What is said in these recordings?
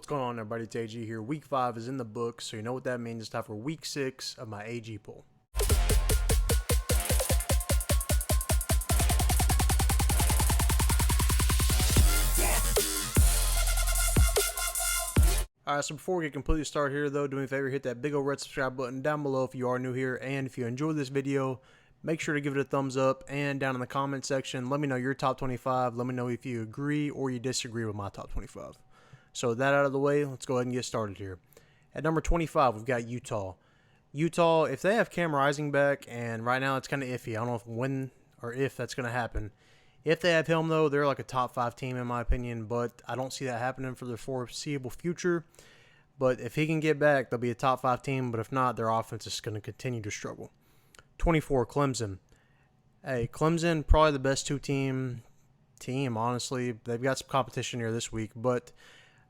What's going on, everybody? It's AG here. Week 5 is in the books, so you know what that means. It's time for Week 6 of my AG poll. Alright, so before we get completely started here, though, do me a favor, hit that big old red subscribe button down below if you are new here, and if you enjoyed this video, make sure to give it a thumbs up, and down in the comment section, let me know your top 25. Let me know if you agree or you disagree with my top 25. So with that out of the way, let's go ahead and get started here. At number 25, we've got Utah. Utah, if they have Cam Rising back, and right now it's kind of iffy. I don't know if when or if that's going to happen. If they have him, though, they're like a top 5 team in my opinion, but I don't see that happening for the foreseeable future. But if he can get back, they'll be a top 5 team, but if not, their offense is going to continue to struggle. 24, Clemson. Hey, Clemson, probably the best two-team team, honestly. They've got some competition here this week, but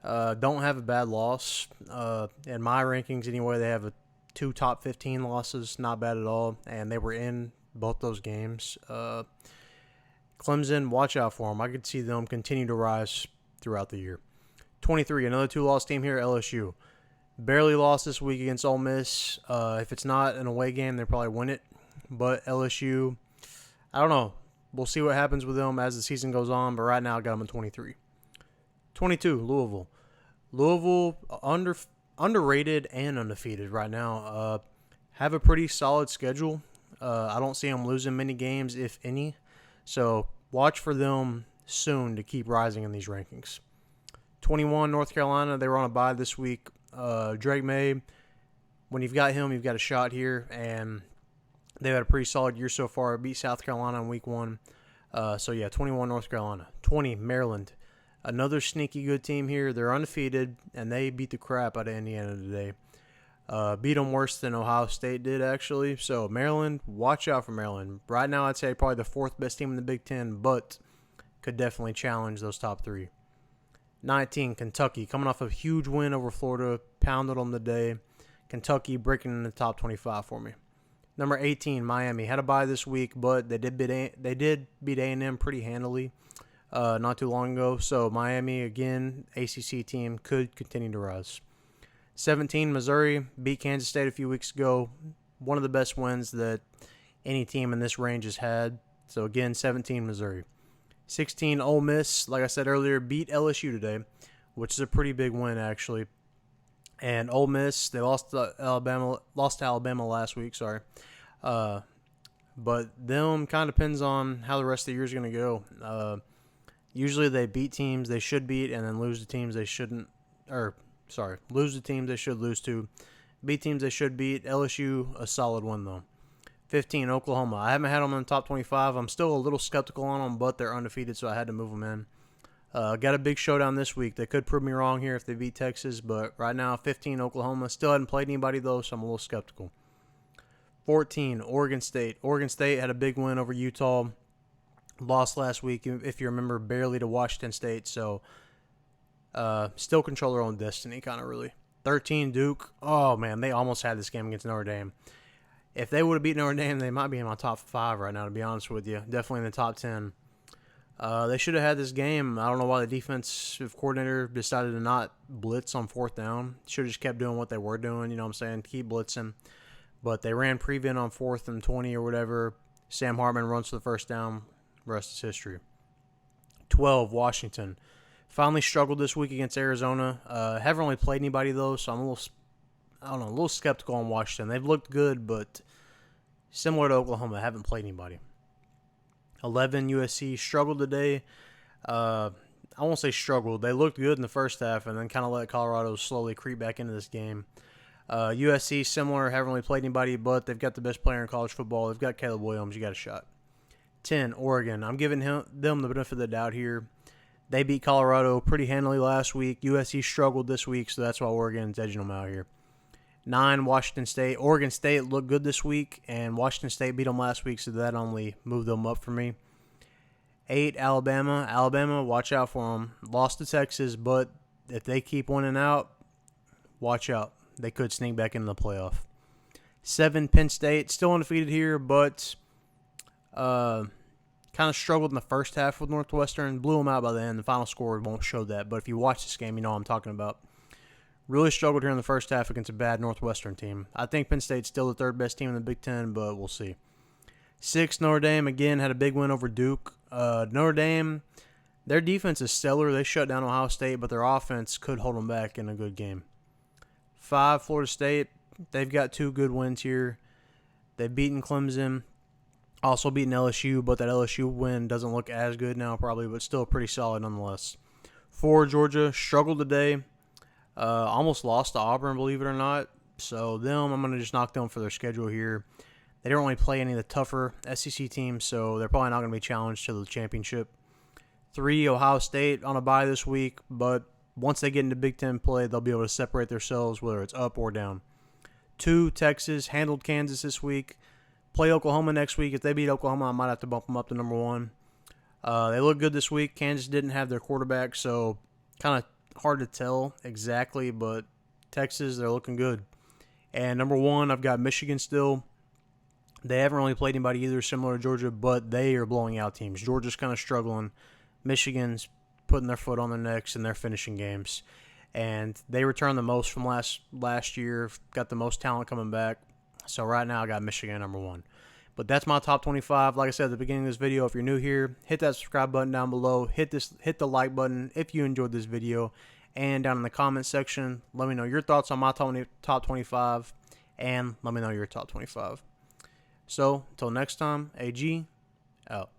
don't have a bad loss. In my rankings, anyway, they have 2 top 15 losses. Not bad at all, and they were in both those games. Clemson, watch out for them. I could see them continue to rise throughout the year. 23, another 2-loss team here, LSU. Barely lost this week against Ole Miss. If it's not an away game, they probably win it. But LSU, I don't know. We'll see what happens with them as the season goes on, but right now I got them at 23. 22, Louisville. Louisville, underrated and undefeated right now. Have a pretty solid schedule. I don't see them losing many games, if any. So watch for them soon to keep rising in these rankings. 21, North Carolina. They were on a bye this week. Drake May, when you've got him, you've got a shot here. And they've had a pretty solid year so far. Beat South Carolina in week 1. So, yeah, 21, North Carolina. 20, Maryland. Another sneaky good team here. They're undefeated, and they beat the crap out of Indiana today. Beat them worse than Ohio State did, actually. So, Maryland, watch out for Maryland. Right now, I'd say probably the 4th best team in the Big Ten, but could definitely challenge those top 3. 19, Kentucky. Coming off a huge win over Florida. Pounded them today. Kentucky breaking in the top 25 for me. Number 18, Miami. Had a bye this week, but they did beat A&M pretty handily not too long ago. So Miami, again, ACC team, could continue to rise. 17, Missouri. Beat Kansas State a few weeks ago. One of the best wins that any team in this range has had. So again, 17, Missouri. 16, Ole Miss. Like I said earlier, beat LSU today, which is a pretty big win, actually. And Ole Miss, they lost to Alabama last week, sorry. But them kind of depends on how the rest of the year is going to go. Usually they beat teams they should beat and then lose to teams they shouldn't. Lose to teams they should lose to. Beat teams they should beat. LSU, a solid win, though. 15, Oklahoma. I haven't had them in the top 25. I'm still a little skeptical on them, but they're undefeated, so I had to move them in. Got a big showdown this week. They could prove me wrong here if they beat Texas, but right now, 15, Oklahoma. Still hadn't played anybody, though, so I'm a little skeptical. 14, Oregon State. Oregon State had a big win over Utah. Lost last week, if you remember, barely to Washington State, so still control their own destiny, kind of really. 13, Duke. Oh, man, they almost had this game against Notre Dame. If they would have beaten Notre Dame, they might be in my top 5 right now, to be honest with you. Definitely in the top 10. They should have had this game. I don't know why the defensive coordinator decided to not blitz on 4th down. Should have just kept doing what they were doing, you know what I'm saying, keep blitzing. But they ran prevent on 4th and 20 or whatever. Sam Hartman runs for the first down. Rest is history. 12, Washington. Finally struggled this week against Arizona. Haven't really played anybody, though, so I'm a little skeptical on Washington. They've looked good, but similar to Oklahoma, haven't played anybody. 11, USC struggled today. I won't say struggled. They looked good in the first half and then kind of let Colorado slowly creep back into this game. USC, similar, haven't really played anybody, but they've got the best player in college football. They've got Caleb Williams. You got a shot. 10, Oregon. I'm giving them the benefit of the doubt here. They beat Colorado pretty handily last week. USC struggled this week, so that's why Oregon's edging them out here. 9, Washington State. Oregon State looked good this week, and Washington State beat them last week, so that only moved them up for me. 8, Alabama. Alabama, watch out for them. Lost to Texas, but if they keep winning out, watch out. They could sneak back into the playoff. 7, Penn State. Still undefeated here, but kind of struggled in the first half with Northwestern. Blew them out by the end. The final score won't show that, but if you watch this game, you know what I'm talking about. Really struggled here in the first half against a bad Northwestern team. I think Penn State's still the third best team in the Big Ten, but we'll see. 6, Notre Dame, again, had a big win over Duke. Notre Dame, their defense is stellar. They shut down Ohio State, but their offense could hold them back in a good game. 5, Florida State, they've got 2 good wins here. They've beaten Clemson, also beaten LSU, but that LSU win doesn't look as good now probably, but still pretty solid nonetheless. 4, Georgia, struggled today. Almost lost to Auburn, believe it or not. So I'm going to just knock them for their schedule here. They don't really play any of the tougher SEC teams, so they're probably not going to be challenged to the championship. 3, Ohio State on a bye this week, but once they get into Big Ten play, they'll be able to separate themselves, whether it's up or down. 2, Texas, handled Kansas this week. Play Oklahoma next week. If they beat Oklahoma, I might have to bump them up to number 1. They look good this week. Kansas didn't have their quarterback, so kind of hard to tell exactly, but Texas, they're looking good. And number 1, I've got Michigan still. They haven't really played anybody either similar to Georgia, but they are blowing out teams. Georgia's kind of struggling. Michigan's putting their foot on their necks, and they're finishing games. And they returned the most from last year, got the most talent coming back. So right now I got Michigan number 1. But that's my top 25. Like I said at the beginning of this video, if you're new here, hit that subscribe button down below. Hit the like button if you enjoyed this video. And down in the comment section, let me know your thoughts on my top 25. And let me know your top 25. So, until next time, AG, out.